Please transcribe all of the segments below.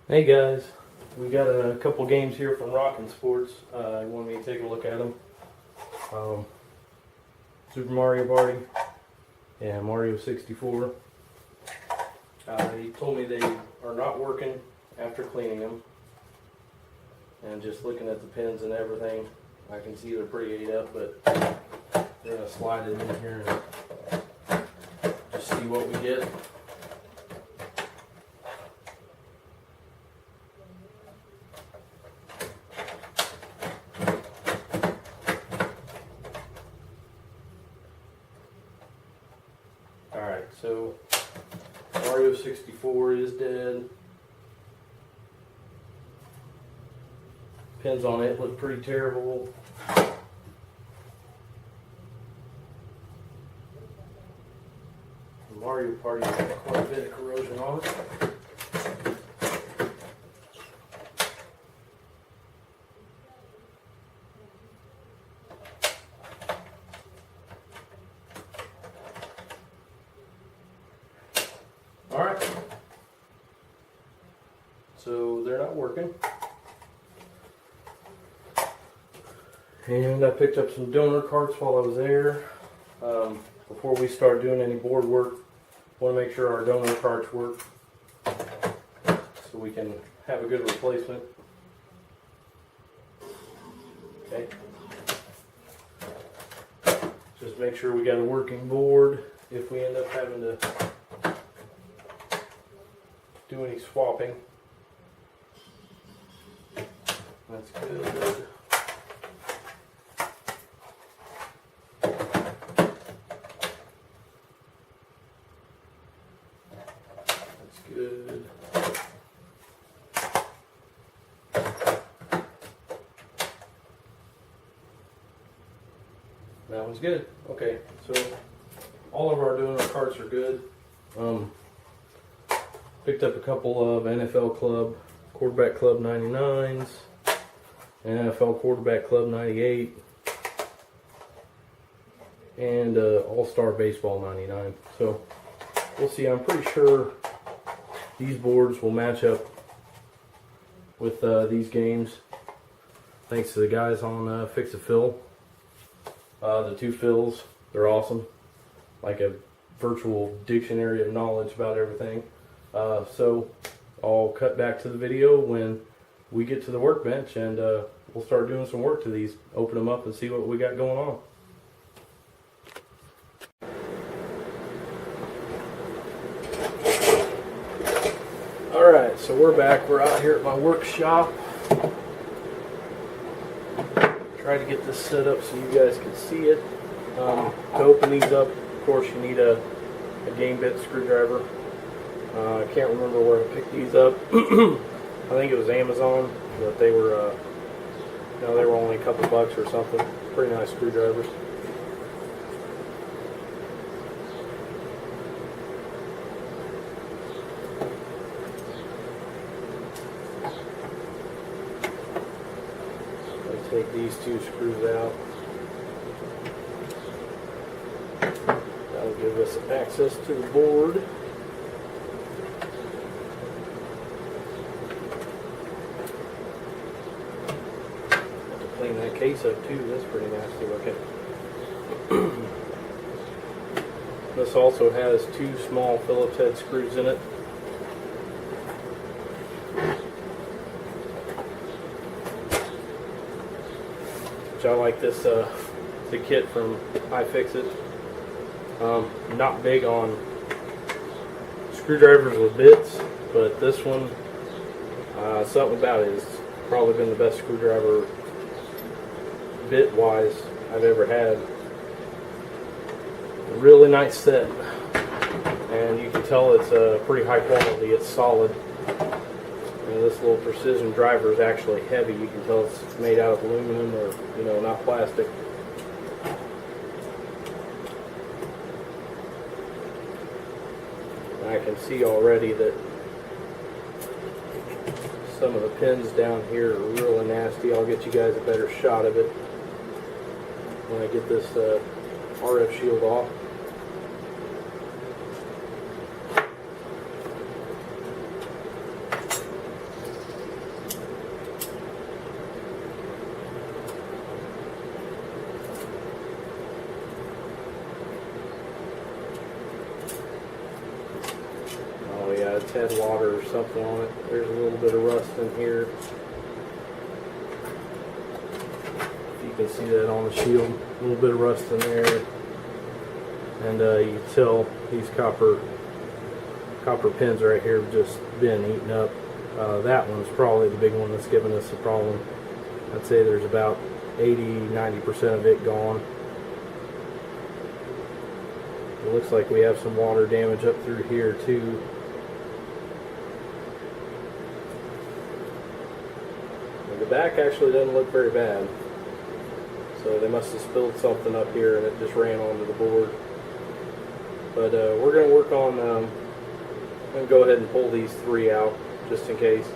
Hey guys, we got a couple games here from Rockin' Sports. You want me to take a look at them? Super Mario Party and Mario 64. He told me they are not working after cleaning them. And just looking at the pins and everything, I can see they're pretty ate up, but we're going to slide it in here and just see what we get. Alright, so Mario 64 is dead. Pins on it look pretty terrible. Mario Party has quite a bit of corrosion on it. Alright, so they're not working. And I picked up some donor carts while I was there. Before we start doing any board work, I want to make sure our donor carts work so we can have a good replacement. Okay. Just make sure we got a working board if we end up having to do any swapping. That's good. That's good. That one's good. Okay, so all of our donor carts are good. Picked up a couple of NFL Club, Quarterback Club 99s, NFL Quarterback Club 98, and All-Star Baseball 99. So we'll see. I'm pretty sure these boards will match up with these games. Thanks to the guys on Fix-A-Fill. The two fills, they're awesome. Like a virtual dictionary of knowledge about everything. So I'll cut back to the video when we get to the workbench, and we'll start doing some work to these. Open them up and see what we got going on. Alright, so we're back. We're out here at my workshop. Try to get this set up so you guys can see it. To open these up, of course, you need a game bit screwdriver. I can't remember where I picked these up. I think it was Amazon, but they were, they were only a couple bucks or something. Pretty nice screwdrivers. I'll take these two screws out. That'll give us access to the board. Clean that case up too, that's pretty nasty looking. This also has two small Phillips head screws in it. Which I like this, the kit from iFixit. Not big on screwdrivers with bits, but this one, something about it has probably been the best screwdriver bit-wise I've ever had. A really nice set, and you can tell it's pretty high quality. It's solid. And this little precision driver is actually heavy. You can tell it's made out of aluminum or, not plastic. And I can see already that some of the pins down here are really nasty. I'll get you guys a better shot of it when I get this RF shield off. had water or something on it. There's a little bit of rust in here. You can see that on the shield, a little bit of rust in there, and you can tell these copper pins right here have just been eaten up. That one's probably the big one that's giving us the problem. I'd say there's about 80–90% of it gone. It looks like we have some water damage up through here too. And the back actually doesn't look very bad. So they must have spilled something up here and it just ran onto the board. But we're going to work on, I'm going to go ahead and pull these three out just in case.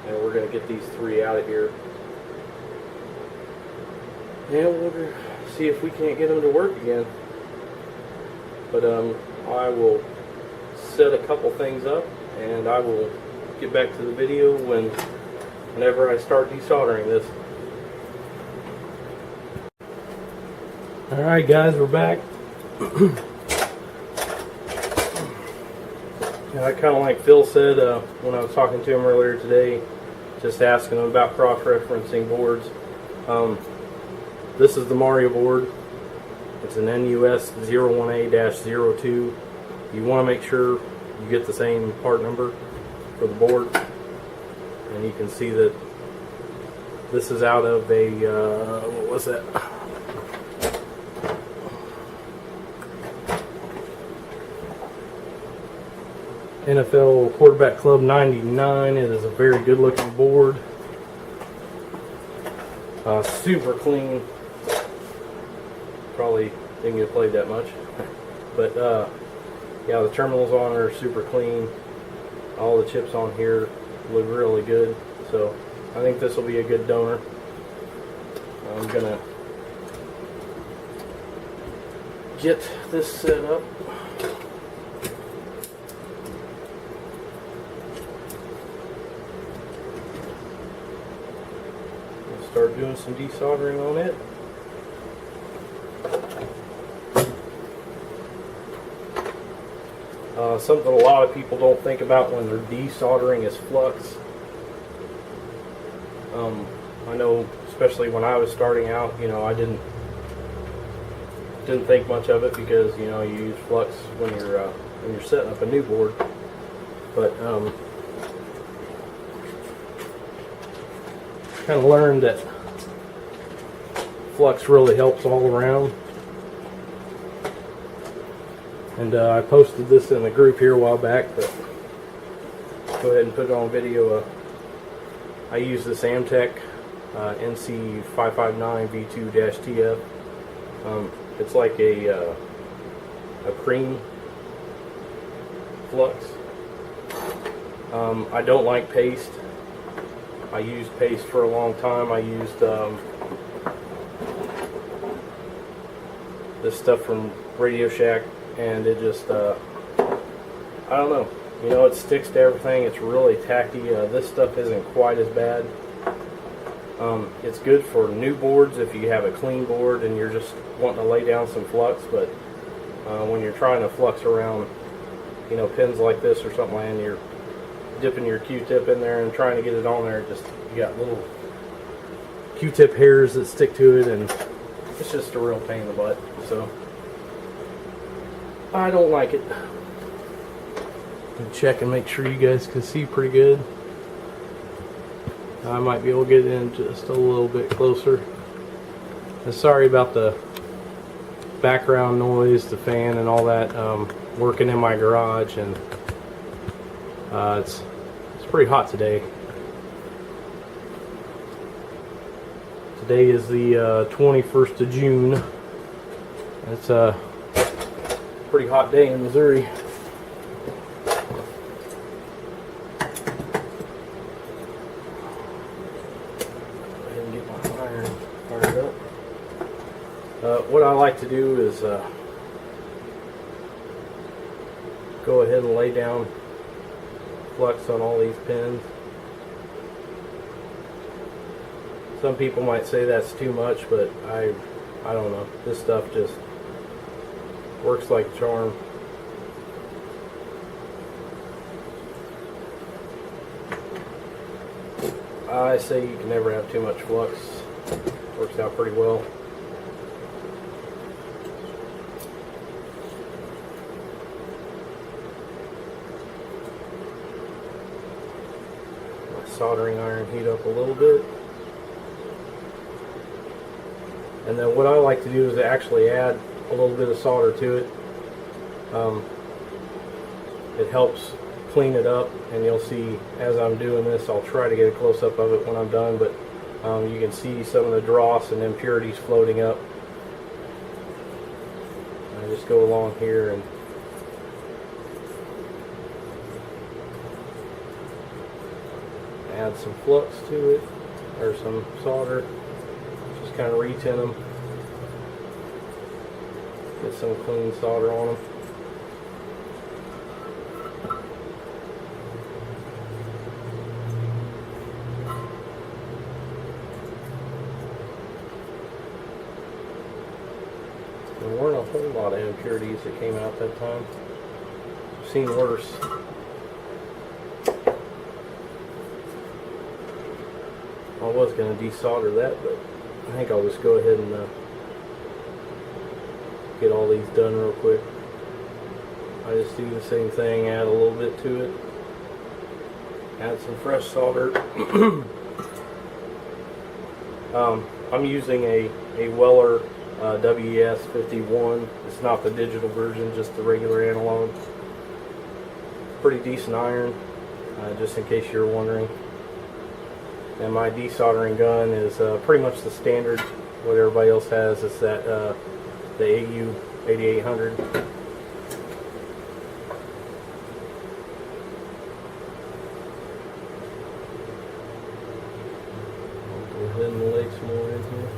And we're going to get these three out of here. And we'll see if we can't get them to work again. But I will set a couple things up and I will get back to the video whenever I start desoldering this. Alright guys, we're back. I kind of like Phil said when I was talking to him earlier today, just asking him about cross-referencing boards. This is the Mario board. It's an NUS 01A-02. You want to make sure you get the same part number for the board. And you can see that this is out of a, what was that? NFL Quarterback Club 99. It is a very good looking board. Super clean. Probably didn't get played that much. But yeah, the terminals on are super clean. All the chips on here look really good. So I think this will be a good donor. I'm gonna get this set up. Start doing some desoldering on it. Something a lot of people don't think about when they're desoldering is flux. I know, especially when I was starting out, you know, I didn't think much of it because, you know, you use flux when you're setting up a new board. But kind of learned that flux really helps all around. And I posted this in the group here a while back, but go ahead and put it on video. I use this Amtech NC559 V2-TF. It's like a cream flux. I don't like paste. I used paste for a long time. I used this stuff from Radio Shack, and it just, I don't know. You know, it sticks to everything. It's really tacky. This stuff isn't quite as bad. It's good for new boards if you have a clean board and you're just wanting to lay down some flux, but when you're trying to flux around, you know, pins like this or something, and you're dipping your Q-tip in there and trying to get it on there, just you got little Q-tip hairs that stick to it, and it's just a real pain in the butt. So I don't like it. Check and make sure you guys can see pretty good. I might be able to get in just a little bit closer. And sorry about the background noise, the fan and all that. Working in my garage, and it's pretty hot today. Today is the 21st of June. It's a pretty hot day in Missouri. What I like to do is go ahead and lay down flux on all these pins. Some people might say that's too much, but I don't know. This stuff just works like a charm. I say you can never have too much flux. Works out pretty well. My soldering iron heat up a little bit. And then what I like to do is actually add a little bit of solder to it. It helps clean it up, and you'll see as I'm doing this, I'll try to get a close-up of it when I'm done, but you can see some of the dross and impurities floating up. I just go along here and add some flux to it, or some solder. Just kind of retin them. Get some clean solder on them. There weren't a whole lot of impurities that came out that time. I've seen worse. I was going to desolder that, but I think I'll just go ahead and get all these done real quick. I just do the same thing, add a little bit to it. Add some fresh solder. I'm using a Weller WES51. It's not the digital version, just the regular analog. Pretty decent iron, just in case you're wondering. And my desoldering gun is pretty much the standard. What everybody else has is that the AU 8800. I'll go ahead and lay some more in here.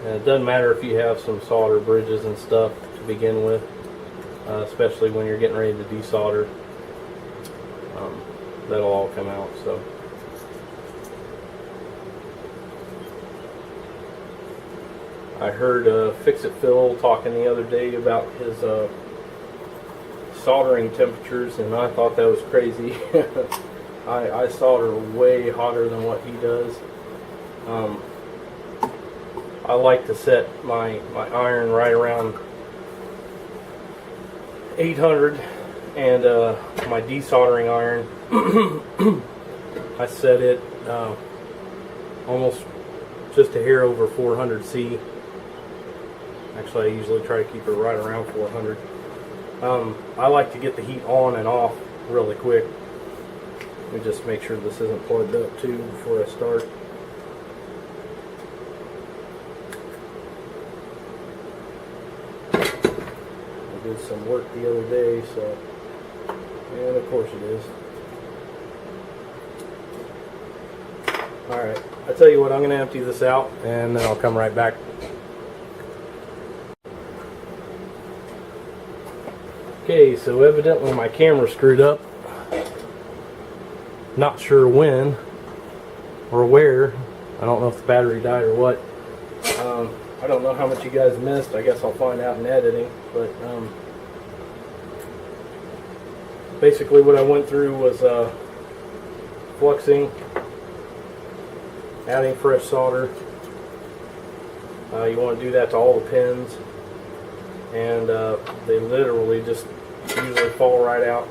And it doesn't matter if you have some solder bridges and stuff to begin with, especially when you're getting ready to desolder. That'll all come out. So I heard Fix-It Phil talking the other day about his soldering temperatures, and I thought that was crazy. I solder way hotter than what he does. I like to set my iron right around 800, and my desoldering iron, I set it almost just a hair over 400 C. Actually, I usually try to keep it right around 400. I like to get the heat on and off really quick. Let me just make sure this isn't plugged up too before I start. I did some work the other day, so, and of course it is. Alright, I tell you what, I'm going to empty this out and then I'll come right back. Okay, so evidently my camera screwed up. Not sure when or where. I don't know if the battery died or what. I don't know how much you guys missed. I guess I'll find out in editing. But basically what I went through was fluxing, adding fresh solder. You want to do that to all the pins, and they literally just usually fall right out.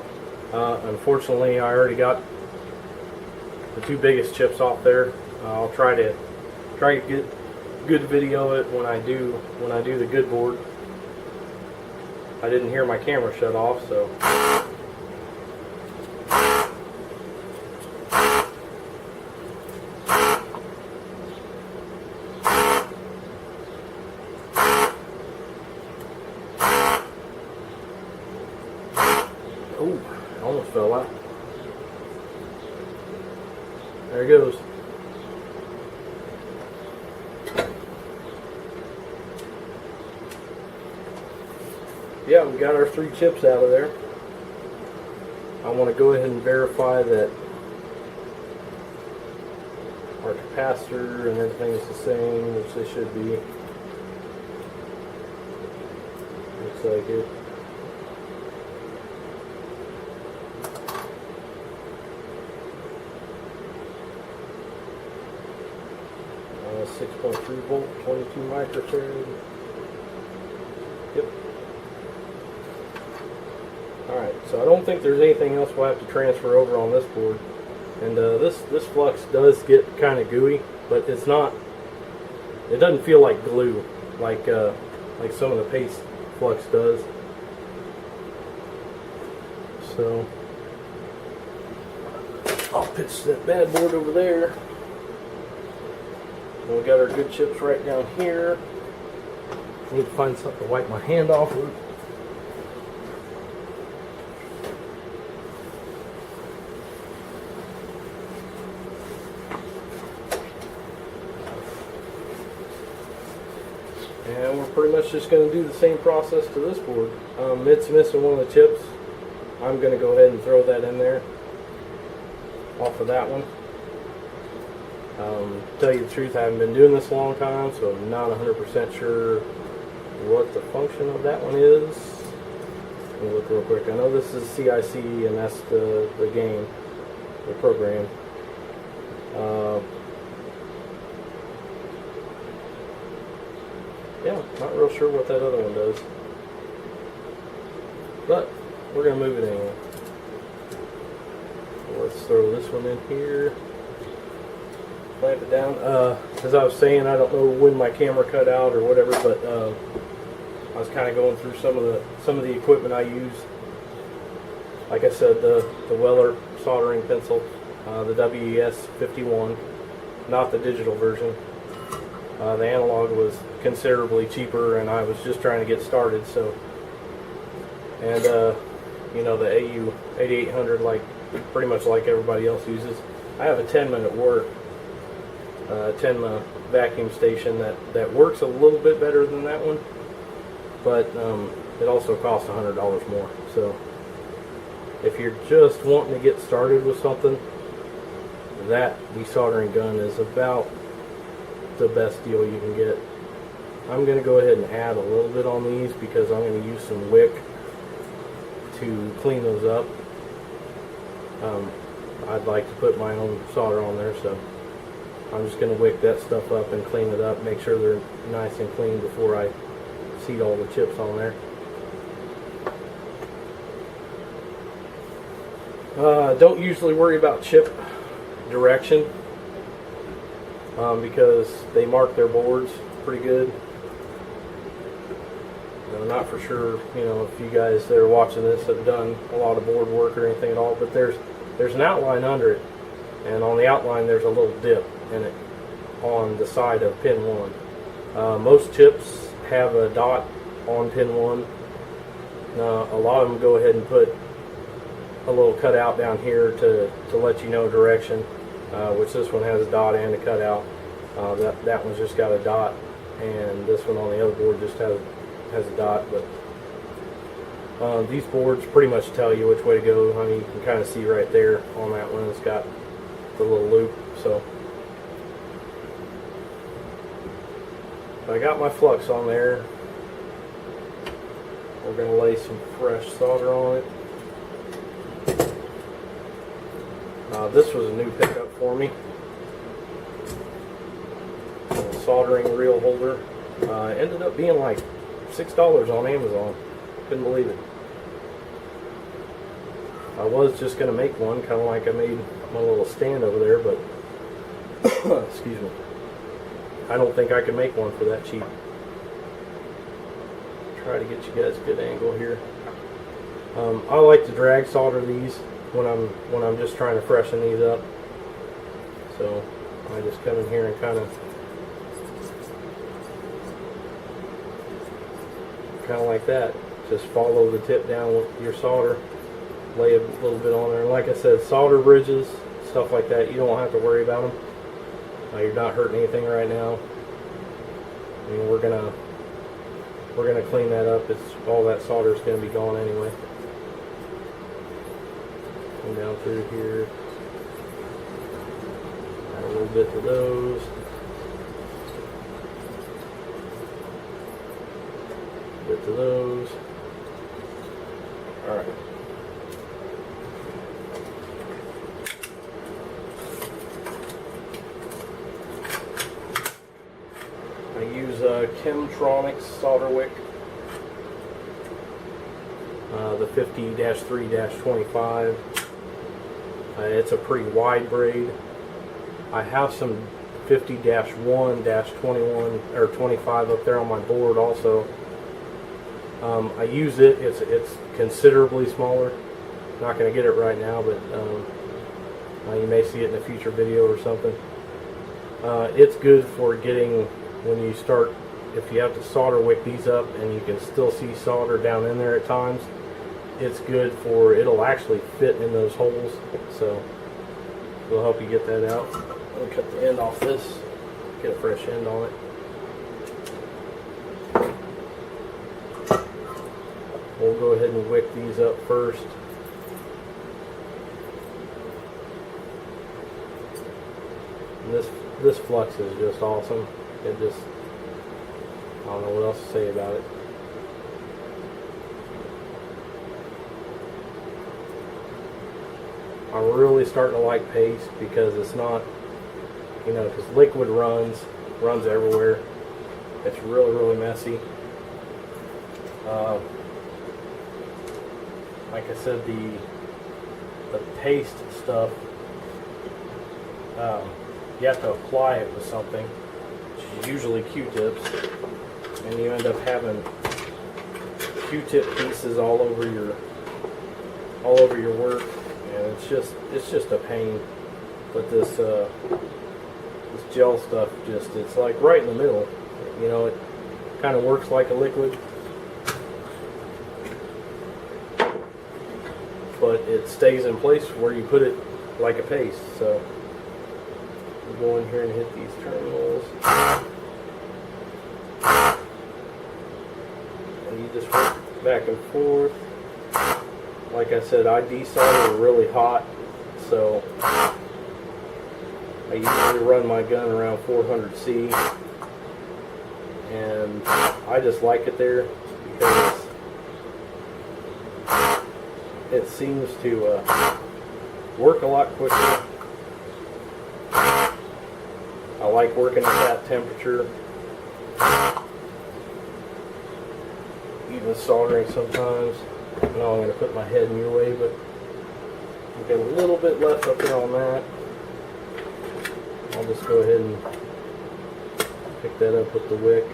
Unfortunately, I already got the two biggest chips off there. I'll try to get good video of it when I do the good board. I didn't hear my camera shut off, so. Oh, almost fell out. There it goes. Yeah, we got our 3 chips out of there. I want to go ahead and verify that our capacitor and everything is the same, which they should be. Looks like it. 6.3 volt, 22 microfarad. Yep. Alright, so I don't think there's anything else we'll have to transfer over on this board. And this flux does get kind of gooey, but it's not, it doesn't feel like glue like some of the paste flux does. So I'll pitch that bad board over there. And we got our good chips right down here. Need to find something to wipe my hand off with. And we're pretty much just going to do the same process to this board. It's missing one of the chips. I'm going to go ahead and throw that in there off of that one. Tell you the truth, I haven't been doing this a long time, so I'm not 100% sure what the function of that one is. Let me look real quick. I know this is CIC, and that's the game, the program. Yeah, not real sure what that other one does, but we're going to move it anyway. So let's throw this one in here, clamp it down. As I was saying, I don't know when my camera cut out or whatever, but I was kind of going through some of the equipment I use. Like I said, the Weller soldering pencil, the WES 51, not the digital version. The analog was considerably cheaper, and I was just trying to get started. So, and you know, the AU 8800, like pretty much like everybody else uses. I have a 10-minute work, 10-minute vacuum station that works a little bit better than that one, but it also costs $100 more. So, if you're just wanting to get started with something, that desoldering gun is about the best deal you can get. I'm going to go ahead and add a little bit on these because I'm going to use some wick to clean those up. I'd like to put my own solder on there, so I'm just going to wick that stuff up and clean it up, make sure they're nice and clean before I seat all the chips on there. Don't usually worry about chip direction because they mark their boards pretty good. Not for sure, you know, if you guys that are watching this have done a lot of board work or anything at all, but there's an outline under it, and on the outline there's a little dip in it on the side of pin 1. Most chips have a dot on pin 1. A lot of them go ahead and put a little cutout down here to let you know direction, which this one has a dot and a cutout. That one's just got a dot, and this one on the other board just has a dot. But these boards pretty much tell you which way to go. I mean, you can kind of see right there on that one, it's got the little loop. So I got my flux on there. We're going to lay some fresh solder on it. This was a new pickup for me. A soldering reel holder. Ended up being like $6 on Amazon. Couldn't believe it. I was just going to make one, kind of like I made my little stand over there, but excuse me. I don't think I can make one for that cheap. Try to get you guys a good angle here. I like to drag solder these when I'm just trying to freshen these up. So I just come in here and kind of like that. Just follow the tip down with your solder. Lay a little bit on there. And like I said, solder bridges, stuff like that, you don't have to worry about them. You're not hurting anything right now. I mean, we're gonna clean that up. All that solder is gonna be gone anyway. Come down through here. Add a little bit to those. Bit to those. All right. Chemtronics solder wick. The 50-3-25. It's a pretty wide braid. I have some 50-1-21 or 25 up there on my board also. I use it. It's considerably smaller. Not going to get it right now, but you may see it in a future video or something. It's good for getting, when you start, if you have to solder wick these up and you can still see solder down in there at times, it's good for, it'll actually fit in those holes, so it'll help you get that out. I'll cut the end off this, get a fresh end on it. We'll go ahead and wick these up first. And this flux is just awesome. It just, I don't know what else to say about it. I'm really starting to like paste because it's not, you know, because liquid runs everywhere. It's really messy. Like I said, the paste stuff, you have to apply it with something, which is usually Q-tips, and you end up having Q-tip pieces all over your work, and it's just a pain. But this gel stuff, it's like right in the middle. You know, it kind of works like a liquid, but it stays in place where you put it like a paste. So we'll go in here and hit these terminals, and you just work back and forth. Like I said, I desolder really hot, so I usually run my gun around 400C, and I just like it there because it seems to work a lot quicker. I like working at that temperature, even soldering sometimes. I know I'm going to put my head in your way, but I've got a little bit left up there on that. I'll just go ahead and pick that up with the wick.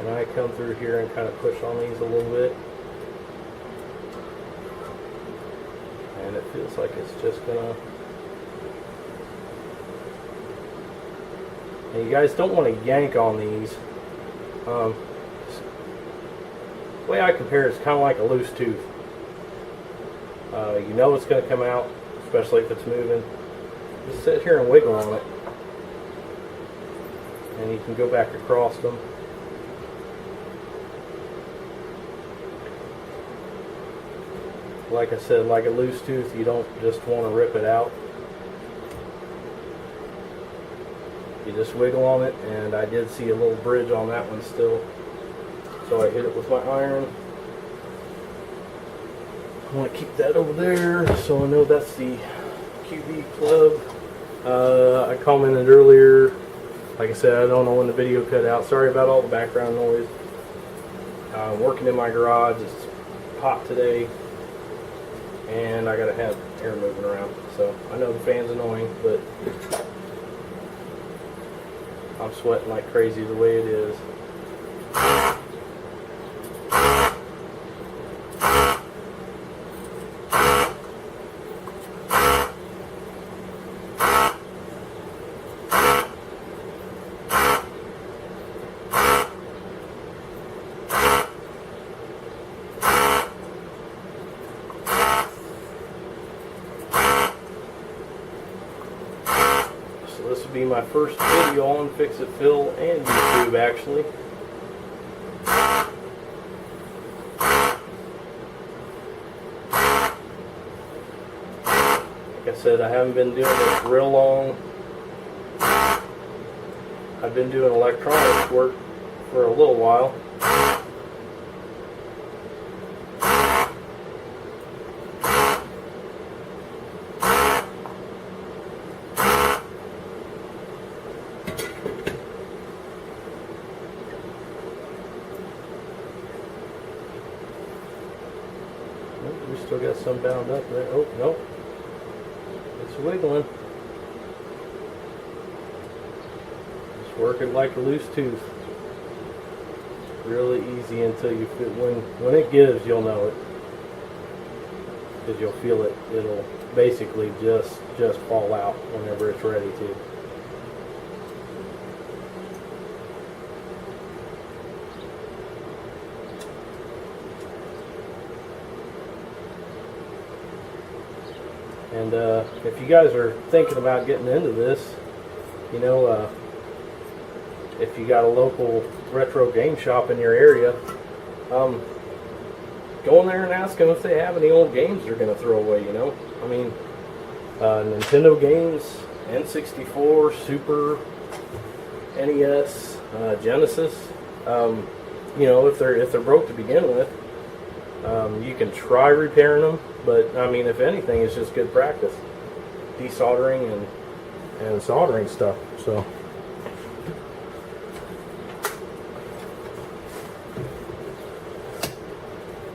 And I come through here and kind of push on these a little bit. And it feels like it's just gonna... And you guys don't want to yank on these. The way I compare it is kind of like a loose tooth. You know it's going to come out, especially if it's moving. Just sit here and wiggle on it, and you can go back across them. Like I said, like a loose tooth, you don't just want to rip it out. You just wiggle on it, and I did see a little bridge on that one still, so I hit it with my iron. I want to keep that over there so I know that's the QB club. I commented earlier, like I said, I don't know when the video cut out. Sorry about all the background noise. I'm working in my garage. It's hot today, and I gotta have air moving around. So I know the fan's annoying, but I'm sweating like crazy the way it is. This will be my first video on Fix It Phil and YouTube, actually. Like I said, I haven't been doing this real long. I've been doing electronics work for a little while. Still got some bound up there. Oh, nope. It's wiggling. Just work it like a loose tooth. Really easy until you feel, when it gives, you'll know it. Because you'll feel it. It'll basically just fall out whenever it's ready to. And if you guys are thinking about getting into this, you know, if you got a local retro game shop in your area, go in there and ask them if they have any old games they're going to throw away, you know. I mean, Nintendo games, N64, Super, NES, Genesis. You know, if they're broke to begin with, you can try repairing them, but I mean, if anything, it's just good practice, desoldering and soldering stuff. So.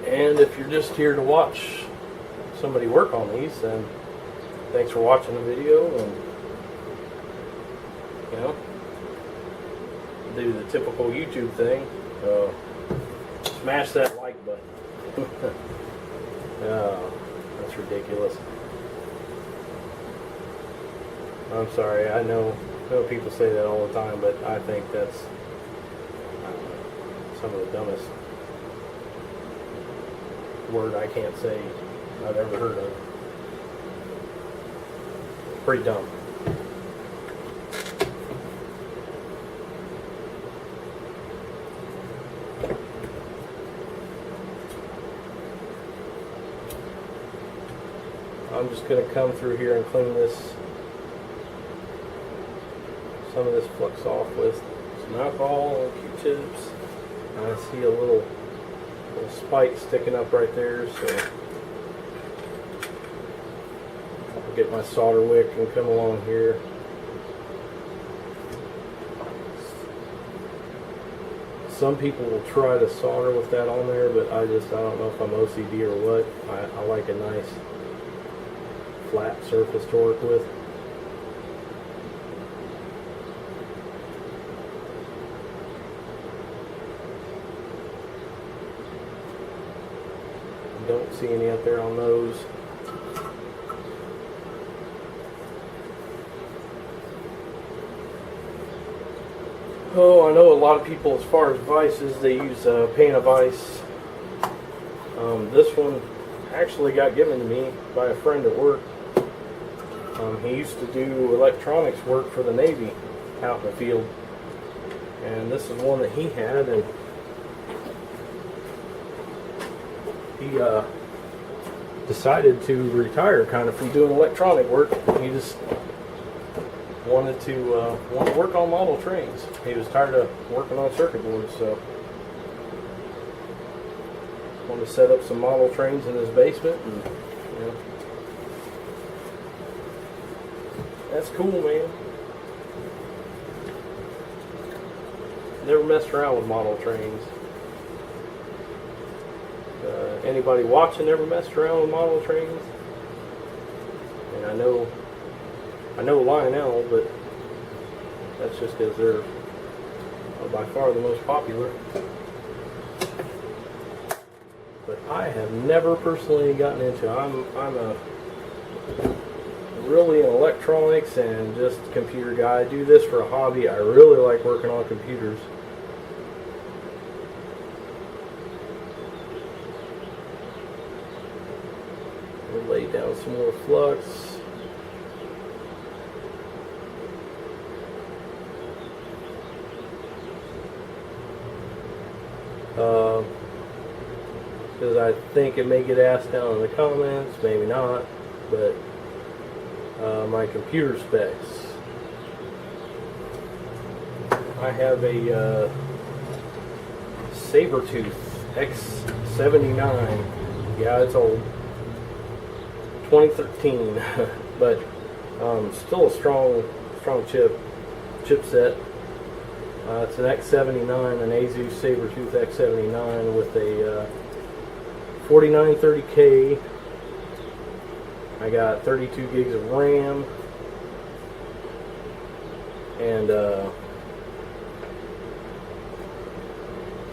And if you're just here to watch somebody work on these, then thanks for watching the video, and you know, do the typical YouTube thing, smash that like button. Oh, that's ridiculous. I'm sorry, I know people say that all the time, but I think that's some of the dumbest word I can't say I've ever heard of. Pretty dumb. I'm just going to come through here and clean some of this flux off with some alcohol and Q-tips. I see a little spike sticking up right there, so I'll get my solder wick and come along here. Some people will try to solder with that on there, but I don't know if I'm OCD or what. I like a nice flat surface to work with. Don't see any up there on those. Oh, I know a lot of people, as far as vices, they use a pane of ice. This one actually got given to me by a friend at work. He used to do electronics work for the Navy out in the field. And this is one that he had, and he decided to retire kind of from doing electronic work. He just wanted to work on model trains. He was tired of working on circuit boards, so wanted to set up some model trains in his basement, and you know, that's cool, man. Never messed around with model trains. Anybody watching ever messed around with model trains? And I know Lionel, but that's just because they're by far the most popular. But I have never personally gotten into. I'm a really an electronics and just computer guy. I do this for a hobby. I really like working on computers. We'll lay down some more flux. Because I think it may get asked down in the comments, maybe not, but my computer specs. I have a Sabertooth X79. Yeah, it's old. 2013, but still a strong chipset. It's an X79, an Asus Sabertooth X79 with a 4930K I got 32 gigs of RAM and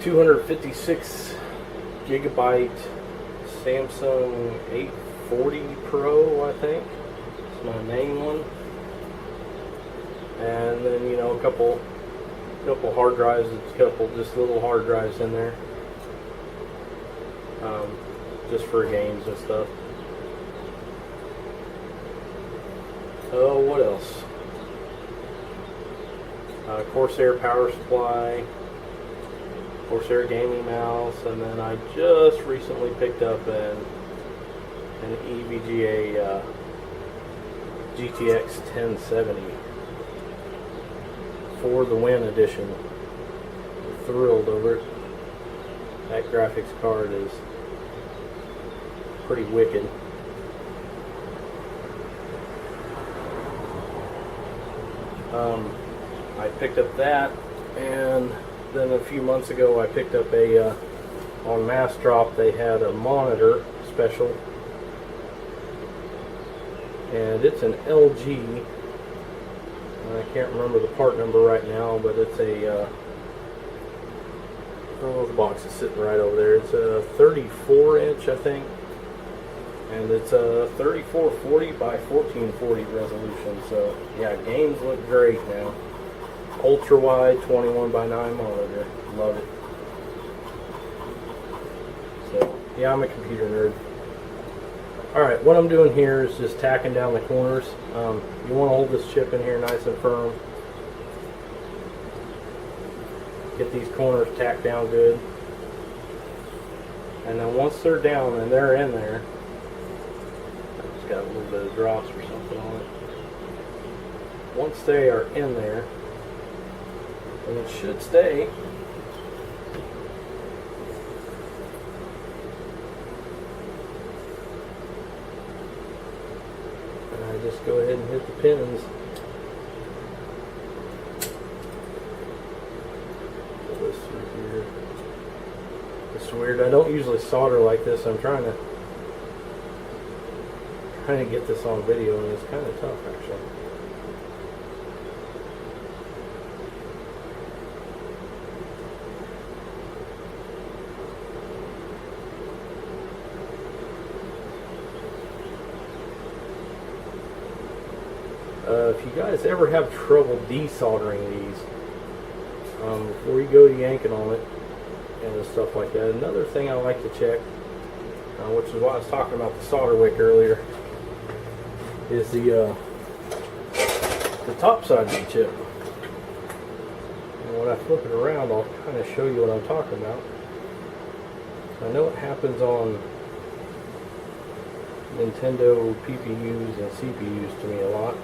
256 gigabyte Samsung 840 Pro, I think. It's my main one. And then, you know, a couple hard drives, a couple just little hard drives in there. Just for games and stuff. Oh, what else? Corsair power supply, Corsair gaming mouse, and then I just recently picked up an EVGA GTX 1070 for the Win edition. I'm thrilled over it. That graphics card is pretty wicked. I picked up that, and then a few months ago I picked up on Mass Drop they had a monitor special, and it's an LG. I can't remember the part number right now, but it's a oh, the box is sitting right over there. It's a 34 inch, I think, and it's a 3440 by 1440 resolution. So yeah, games look great now. Ultra wide 21 by 9 monitor. Love it. So yeah, I'm a computer nerd. Alright, what I'm doing here is just tacking down the corners. You want to hold this chip in here nice and firm. Get these corners tacked down good. And then once they're down and they're in there, I just got a little bit of drops or something on it. Once they are in there, and it should stay, and I just go ahead and hit the pins. Pull this through here. It's weird. I don't usually solder like this. I'm trying to get this on video, and it's kind of tough actually. If you guys ever have trouble desoldering these, before you go to yanking on it and stuff like that, another thing I like to check, which is why I was talking about the solder wick earlier, is the top side of the chip. And when I flip it around, I'll kind of show you what I'm talking about. I know it happens on Nintendo PPUs and CPUs to me a lot.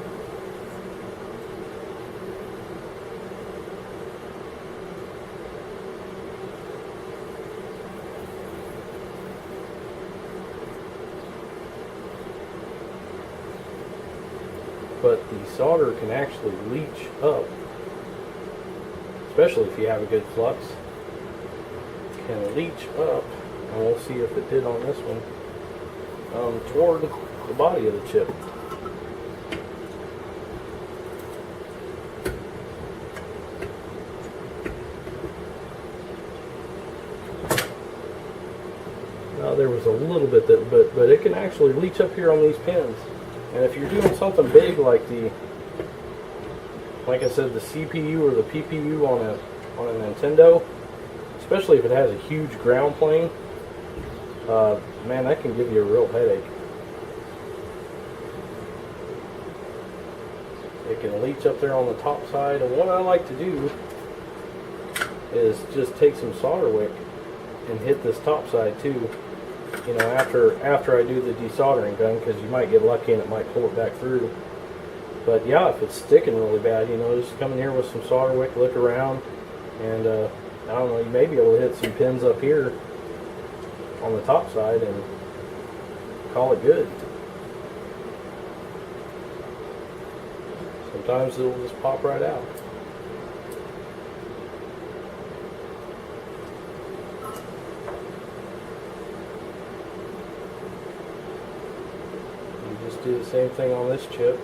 But the solder can actually leach up, especially if you have a good flux. It can leach up, and we'll see if it did on this one, toward the body of the chip. Now there was a little bit that, but it can actually leach up here on these pins. And if you're doing something big like like I said, the CPU or the PPU on a Nintendo, especially if it has a huge ground plane, man, that can give you a real headache. It can leach up there on the top side, and what I like to do is just take some solder wick and hit this top side too. You know, after I do the desoldering gun, because you might get lucky and it might pull it back through. But yeah, if it's sticking really bad, you know, just come in here with some solder wick, look around, and I don't know, you may be able to hit some pins up here on the top side and call it good. Sometimes it'll just pop right out. do the same thing on this chip.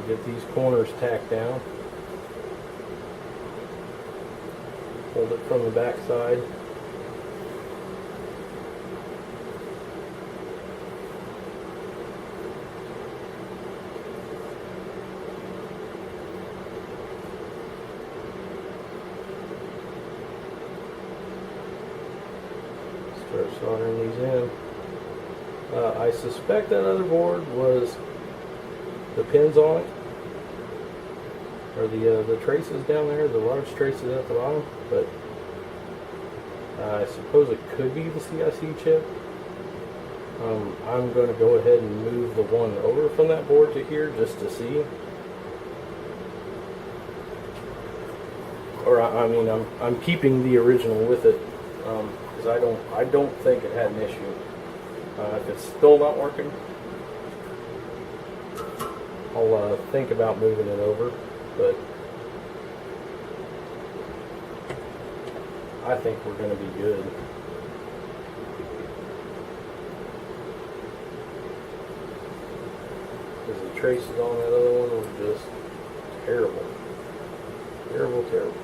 Get these corners tacked down. Hold it from the back side. Start soldering these in. I suspect that other board was the pins on it, or the traces down there, the large traces at the bottom, but I suppose it could be the CIC chip. I'm going to go ahead and move the one over from that board to here just to see. Or I mean, I'm keeping the original with it because I don't think it had an issue. If it's still not working, I'll think about moving it over, but I think we're going to be good. Because the traces on that other one were just terrible. Terrible, terrible.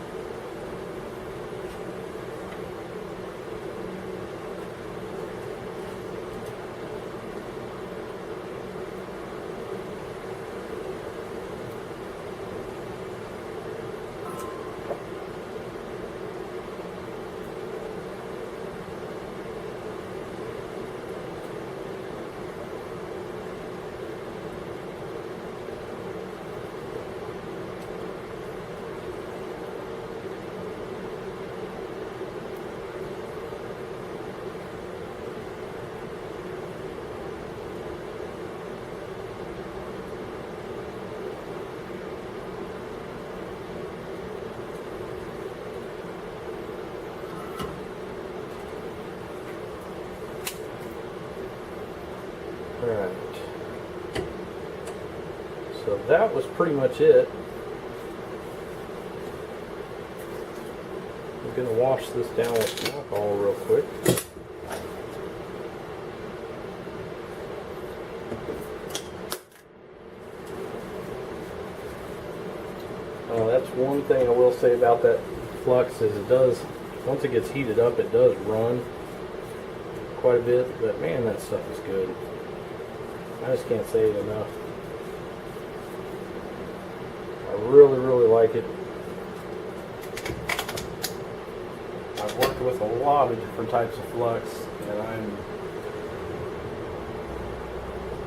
Alright, so that was pretty much it. I'm going to wash this down with some alcohol real quick. That's one thing I will say about that flux is it does, once it gets heated up, it does run quite a bit, but man, that stuff is good. I just can't say it enough. I really, really like it. I've worked with a lot of different types of flux, and I'm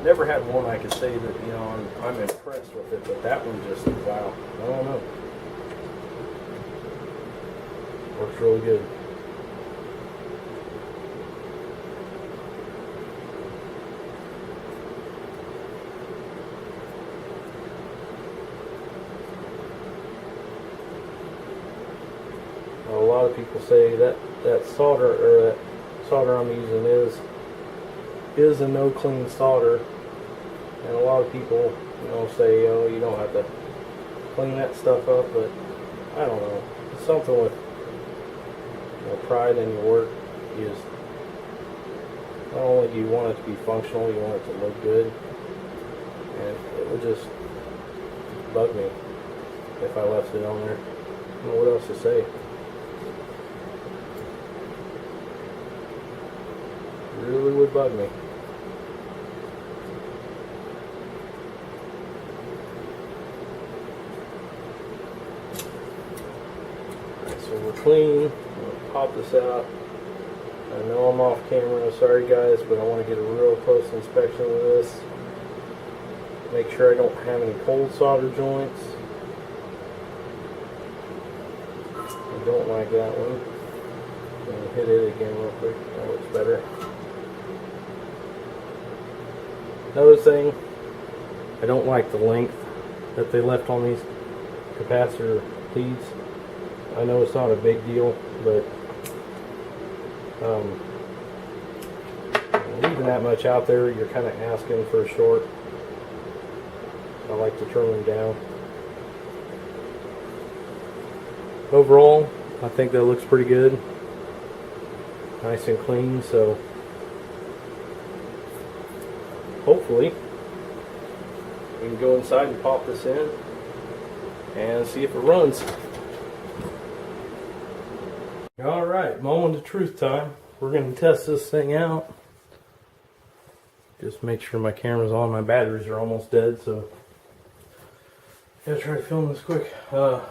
never had one I could say that, you know, I'm impressed with it, but that one just, wow, I don't know. Works really good. A lot of people say that solder, or that solder I'm using is a no clean solder, and a lot of people, you know, say, oh, you don't have to clean that stuff up, but I don't know. It's something with, you know, pride in your work. You just, not only do you want it to be functional, you want it to look good, and it would just bug me if I left it on there. I don't know what else to say. Really would bug me. Alright, so we're clean. I'm going to pop this out. I know I'm off camera, sorry guys, but I want to get a real close inspection of this. Make sure I don't have any cold solder joints. I don't like that one. I'm going to hit it again real quick. That looks better. Another thing, I don't like the length that they left on these capacitor leads. I know it's not a big deal, but leaving that much out there, you're kind of asking for a short. I like to trim them down. Overall, I think that looks pretty good. Nice and clean, so hopefully we can go inside and pop this in and see if it runs. Alright, moment of truth time. We're going to test this thing out. Just make sure my camera's on. My batteries are almost dead, so gotta try to film this quick. I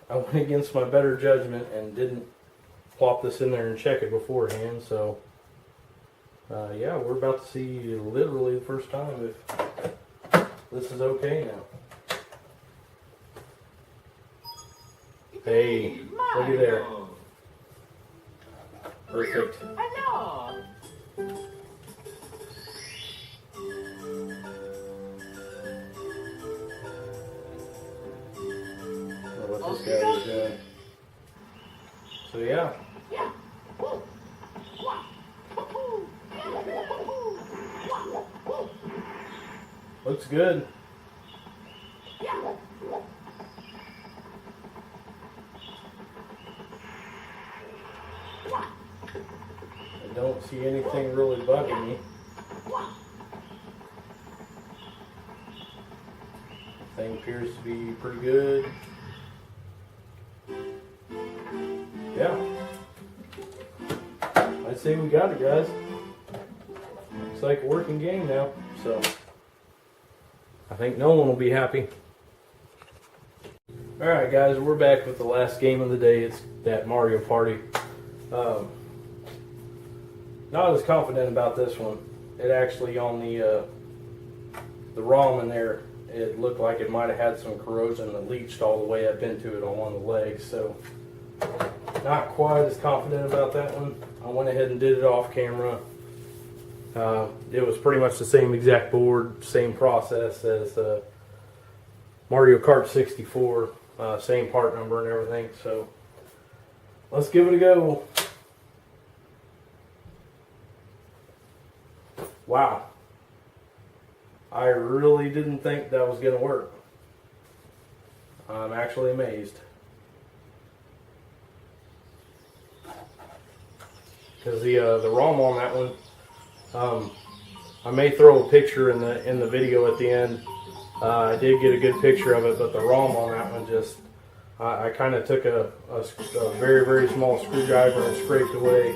went against my better judgment and didn't plop this in there and check it beforehand, so yeah, we're about to see literally the first time if this is okay now. Hey, looky there. Perfect. Hello. What this guy is doing. So yeah. Looks good. I don't see anything really bugging me. The thing appears to be pretty good. Yeah. I'd say we got it, guys. Looks like a working game now, so I think no one will be happy. Alright guys, we're back with the last game of the day. It's that Mario Party. Not as confident about this one. It actually, on the ROM in there, it looked like it might have had some corrosion that leached all the way up into it on one of the legs, so not quite as confident about that one. I went ahead and did it off camera. It was pretty much the same exact board, same process as Mario Kart 64, same part number and everything, so let's give it a go. Wow. I really didn't think that was going to work. I'm actually amazed. Because the ROM on that one, I may throw a picture in the video at the end. I did get a good picture of it, but the ROM on that one just, I kind of took a very, very small screwdriver and scraped away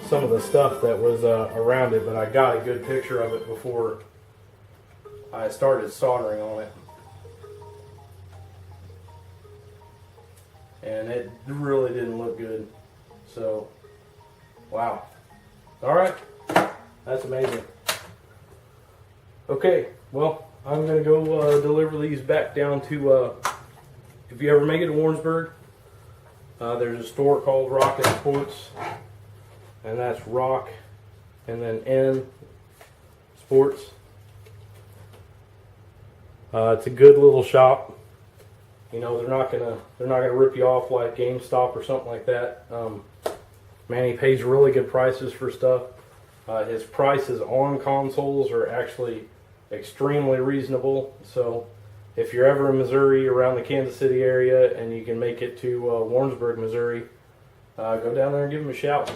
some of the stuff that was around it, but I got a good picture of it before I started soldering on it. And it really didn't look good. So, wow. Alright, that's amazing. Okay, well, I'm going to go deliver these back down to, if you ever make it to Warrensburg, there's a store called Rocket Sports, and that's Rock, and then N Sports. It's a good little shop. You know, they're not gonna rip you off like GameStop or something like that. Man, he pays really good prices for stuff. His prices on consoles are actually extremely reasonable. So if you're ever in Missouri, around the Kansas City area, and you can make it to Warrensburg, Missouri, go down there and give him a shout.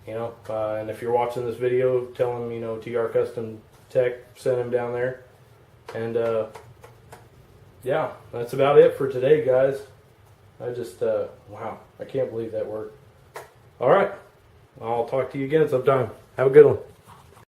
You know, and if you're watching this video, tell him, you know, TR Custom Tech sent him down there. And yeah, that's about it for today, guys. I just, wow, I can't believe that worked. All right, I'll talk to you again sometime. Have a good one.